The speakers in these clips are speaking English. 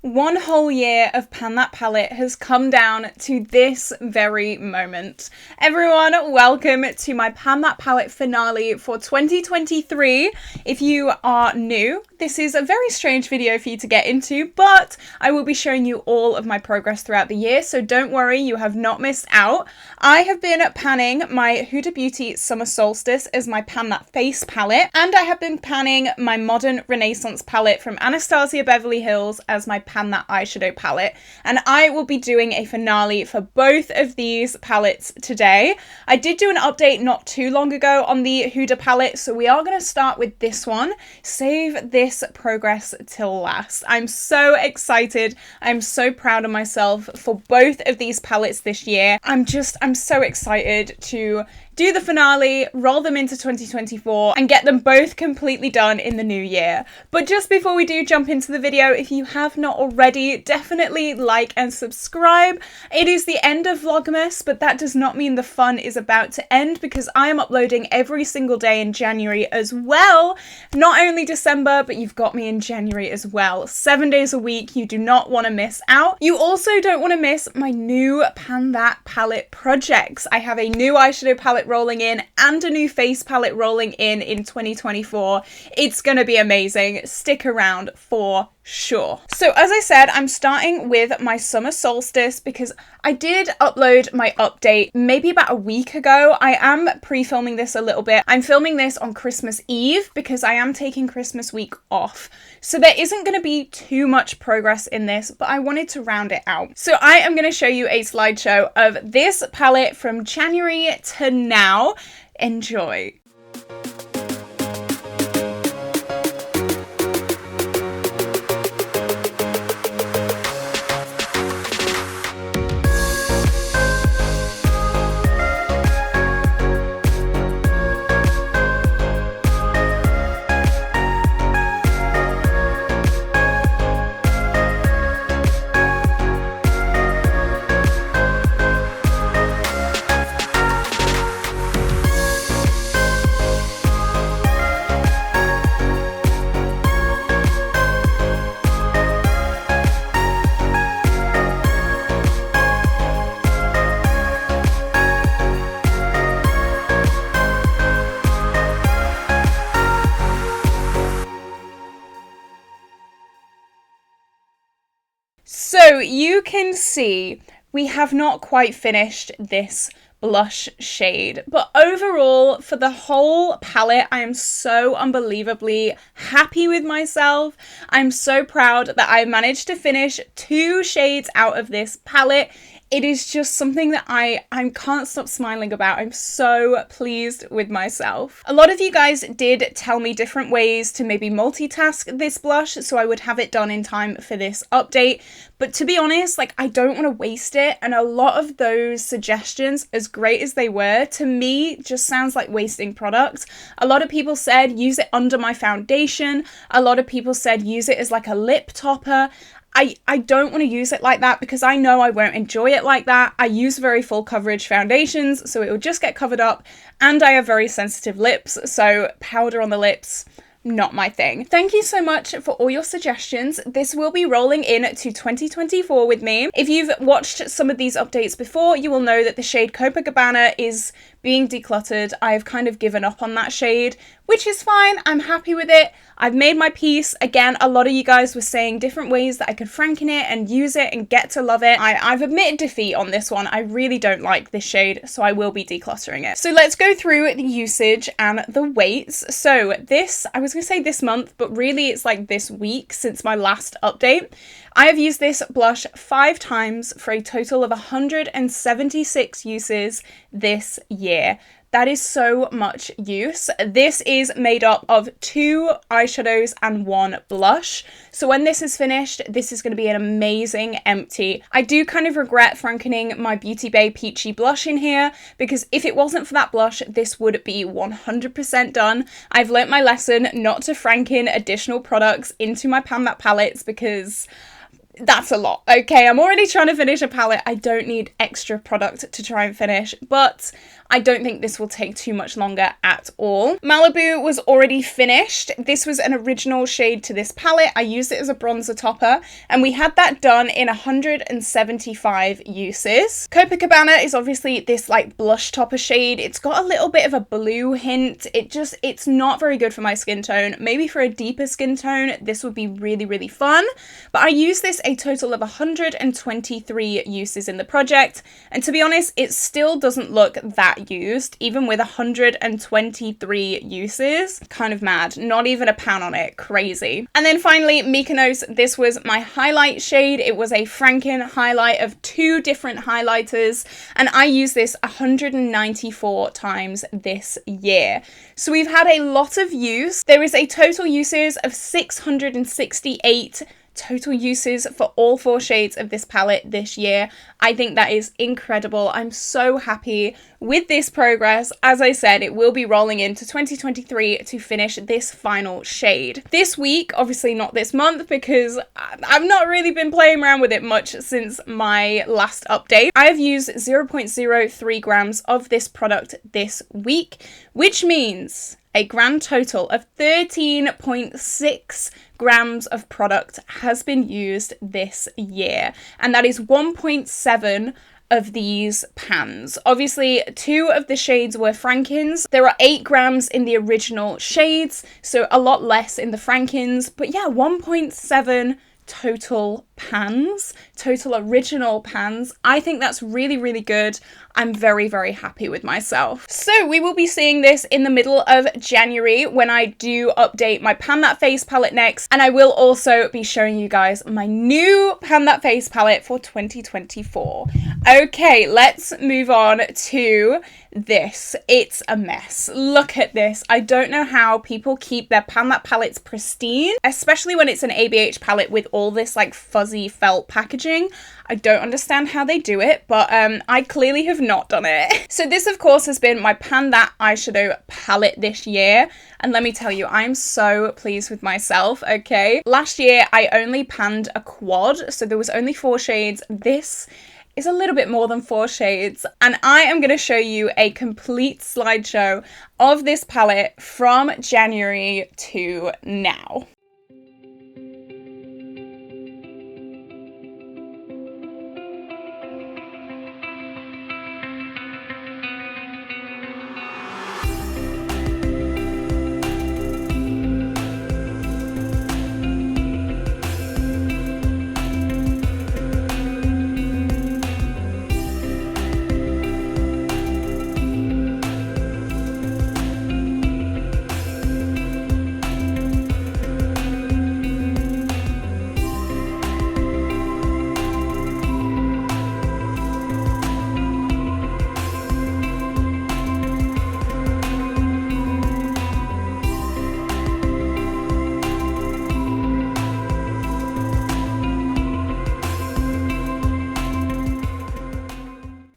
One whole year of Pan That Palette has come down to this very moment. Everyone, welcome to my Pan That Palette finale for 2023. If you are new, this is a very strange video for you to get into, but I will be showing you all of my progress throughout the year, so don't worry, you have not missed out. I have been panning my Huda Beauty Summer Solstice as my Pan That Face palette, and I have been panning my Modern Renaissance palette from Anastasia Beverly Hills as my Pan That Eyeshadow palette, and I will be doing a finale for both of these palettes today. I did do an update not too long ago on the Huda palette, so we are going to start with this one. Save this progress till last. I'm so excited. I'm so proud of myself for both of these palettes this year. I'm so excited to do the finale, roll them into 2024, and get them both completely done in the new year. But just before we do jump into the video, if you have not already, definitely like and subscribe. It is the end of Vlogmas, but that does not mean the fun is about to end, because I am uploading every single day in January as well. Not only December, but you've got me in January as well. 7 days a week. You do not want to miss out. You also don't want to miss my new Pan That palette projects. I have a new eyeshadow palette rolling in and a new face palette rolling in 2024. It's gonna be amazing. Stick around for sure. So as I said, I'm starting with my Summer Solstice because I did upload my update maybe about a week ago. I am pre-filming this a little bit. I'm filming this on Christmas Eve because I am taking Christmas week off. So there isn't going to be too much progress in this, but I wanted to round it out. So I am going to show you a slideshow of this palette from January to now. Enjoy. So you can see we have not quite finished this blush shade, but overall for the whole palette I am so unbelievably happy with myself. I'm so proud that I managed to finish 2 shades out of this palette. It is just something that I can't stop smiling about. I'm so pleased with myself. A lot of you guys did tell me different ways to maybe multitask this blush so I would have it done in time for this update. But to be honest, I don't want to waste it. And a lot of those suggestions, as great as they were, to me just sounds like wasting product. A lot of people said use it under my foundation. A lot of people said use it as like a lip topper. I don't want to use it like that because I know I won't enjoy it like that. I use very full coverage foundations, so it will just get covered up, and I have very sensitive lips, so powder on the lips, not my thing. Thank you so much for all your suggestions. This will be rolling in to 2024 with me. If you've watched some of these updates before, you will know that the shade Copacabana is being decluttered. I've kind of given up on that shade, which is fine. I'm happy with it. I've made my peace. Again, a lot of you guys were saying different ways that I could Franken it and use it and get to love it. I've admitted defeat on this one. I really don't like this shade, so I will be decluttering it. So let's go through the usage and the weights. So this, I was going to say this month, but really it's like this week since my last update. I have used this blush 5 times for a total of 176 uses this year. That is so much use. This is made up of 2 eyeshadows and 1 blush. So when this is finished, this is going to be an amazing empty. I do kind of regret frankening my BeautyBay Peachy blush in here, because if it wasn't for that blush, this would be 100% done. I've learnt my lesson not to franken additional products into my Pan That palettes, because That's a lot. Okay, I'm already trying to finish a palette. I don't need extra product to try and finish, but I don't think this will take too much longer at all. Malibu was already finished. This was an original shade to this palette. I used it as a bronzer topper, and we had that done in 175 uses. Copacabana is obviously this like blush topper shade. It's got a little bit of a blue hint. It's not very good for my skin tone. Maybe for a deeper skin tone, this would be really, really fun. But I used this a total of 123 uses in the project, and to be honest, it still doesn't look that used, even with 123 uses. Kind of mad. Not even a pan on it. Crazy. And then finally, Mykonos. This was my highlight shade. It was a Franken highlight of 2 different highlighters, and I used this 194 times this year. So we've had a lot of use. There is a total uses of 668 total uses for all 4 shades of this palette this year. I think that is incredible. I'm so happy with this progress. As I said, it will be rolling into 2023 to finish this final shade. This week, obviously not this month, because I've not really been playing around with it much since my last update. I have used 0.03 grams of this product this week, which means a grand total of 13.6 grams of product has been used this year, and that is 1.7 of these pans. Obviously, 2 of the shades were Frankens. There are 8 grams in the original shades, so a lot less in the Frankens, but yeah, 1.7 total pans, total original pans. I think that's really, really good. I'm very, very happy with myself. So we will be seeing this in the middle of January when I do update my Pan That Face palette next, and I will also be showing you guys my new Pan That Face palette for 2024. Okay, let's move on to this. It's a mess. Look at this. I don't know how people keep their Pan That palettes pristine, especially when it's an ABH palette with all this like fuzzy felt packaging. I don't understand how they do it, but I clearly have not done it. So this, of course, has been my Pan That eyeshadow palette this year. And let me tell you, I'm so pleased with myself, okay? Last year, I only panned a quad, so there was only 4 shades. This is a little bit more than 4 shades, and I am going to show you a complete slideshow of this palette from January to now.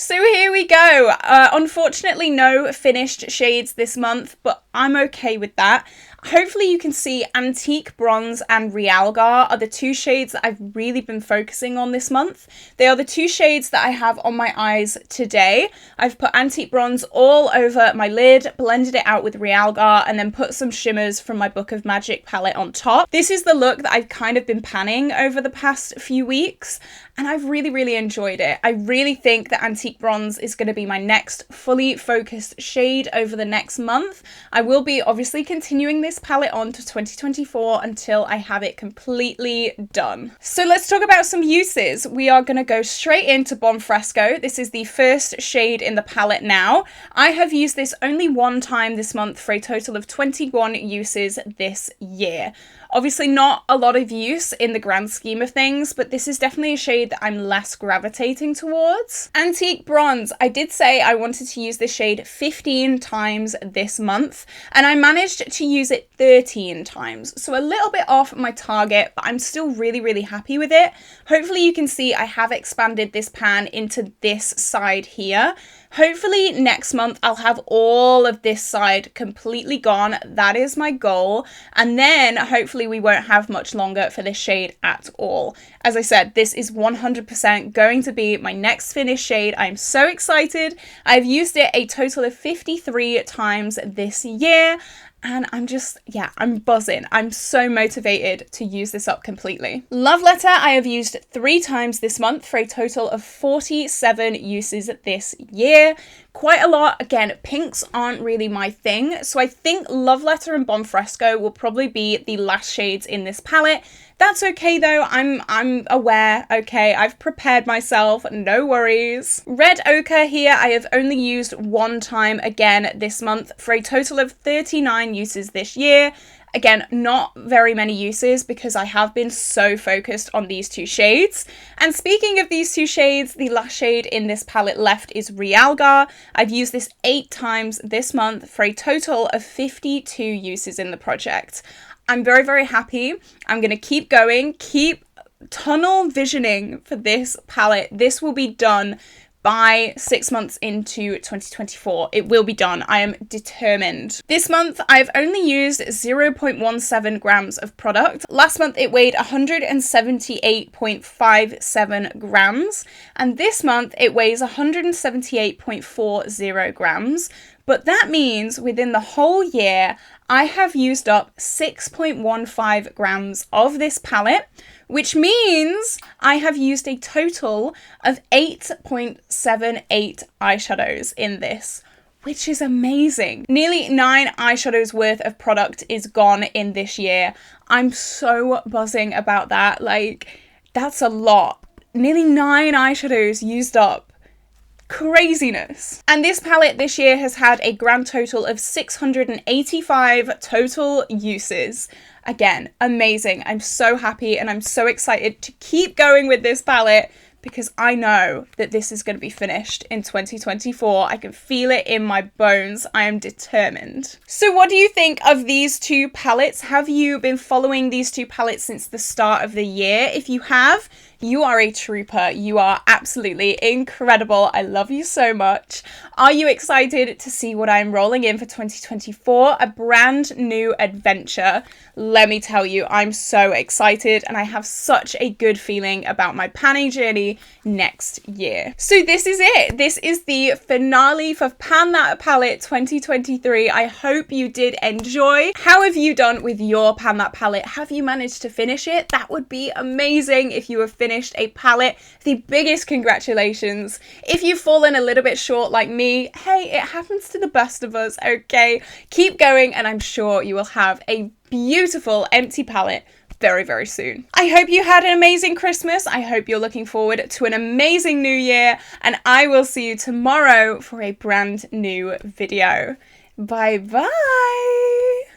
So here we go. Unfortunately, no finished shades this month, but I'm okay with that. Hopefully you can see Antique Bronze and Realgar are the 2 shades that I've really been focusing on this month. They are the 2 shades that I have on my eyes today. I've put Antique Bronze all over my lid, blended it out with Realgar, and then put some shimmers from my Book of Magic palette on top. This is the look that I've kind of been panning over the past few weeks, and I've really, really enjoyed it. I really think that Antique Bronze is going to be my next fully focused shade over the next month. I will be obviously continuing this palette on to 2024 until I have it completely done. So let's talk about some uses. We are going to go straight into Bon Fresco. This is the first shade in the palette now. I have used this only 1 time this month for a total of 21 uses this year. Obviously not a lot of use in the grand scheme of things, but this is definitely a shade that I'm less gravitating towards. Antique Bronze. I did say I wanted to use this shade 15 times this month, and I managed to use it 13 times. So a little bit off my target, but I'm still really, really happy with it. Hopefully you can see I have expanded this pan into this side here. Hopefully next month I'll have all of this side completely gone. That is my goal. And then hopefully we won't have much longer for this shade at all. As I said, this is 100% going to be my next finished shade. I'm so excited. I've used it a total of 53 times this year. And I'm just, yeah, I'm buzzing. I'm so motivated to use this up completely. Love Letter I have used 3 times this month for a total of 47 uses this year. Quite a lot. Again, pinks aren't really my thing. So I think Love Letter and Bon Fresco will probably be the last shades in this palette. That's okay though, I'm aware, okay, I've prepared myself, no worries. Red Ochre here I have only used 1 time again this month for a total of 39 uses this year. Again, not very many uses because I have been so focused on these 2 shades. And speaking of these 2 shades, the last shade in this palette left is Realgar. I've used this 8 times this month for a total of 52 uses in the project. I'm very, very happy. I'm going to keep going, keep tunnel visioning for this palette. This will be done by 6 months into 2024. It will be done. I am determined. This month, I've only used 0.17 grams of product. Last month, it weighed 178.57 grams. And this month, it weighs 178.40 grams. But that means within the whole year, I have used up 6.15 grams of this palette, which means I have used a total of 8.78 eyeshadows in this, which is amazing. Nearly 9 eyeshadows worth of product is gone in this year. I'm so buzzing about that. Like, that's a lot. Nearly 9 eyeshadows used up. Craziness. And this palette this year has had a grand total of 685 total uses. Again, amazing. I'm so happy and I'm so excited to keep going with this palette because I know that this is going to be finished in 2024. I can feel it in my bones. I am determined. So what do you think of these 2 palettes? Have you been following these 2 palettes since the start of the year? If you have, you are a trooper. You are absolutely incredible. I love you so much. Are you excited to see what I'm rolling in for 2024? A brand new adventure. Let me tell you, I'm so excited and I have such a good feeling about my panning journey next year. So this is it. This is the finale for Pan That Palette 2023. I hope you did enjoy. How have you done with your Pan That Palette? Have you managed to finish it? That would be amazing if you have finished a palette. The biggest congratulations. If you've fallen a little bit short like me, hey, it happens to the best of us, okay? Keep going and I'm sure you will have a beautiful empty palette very, very soon. I hope you had an amazing Christmas. I hope you're looking forward to an amazing new year and I will see you tomorrow for a brand new video. Bye bye.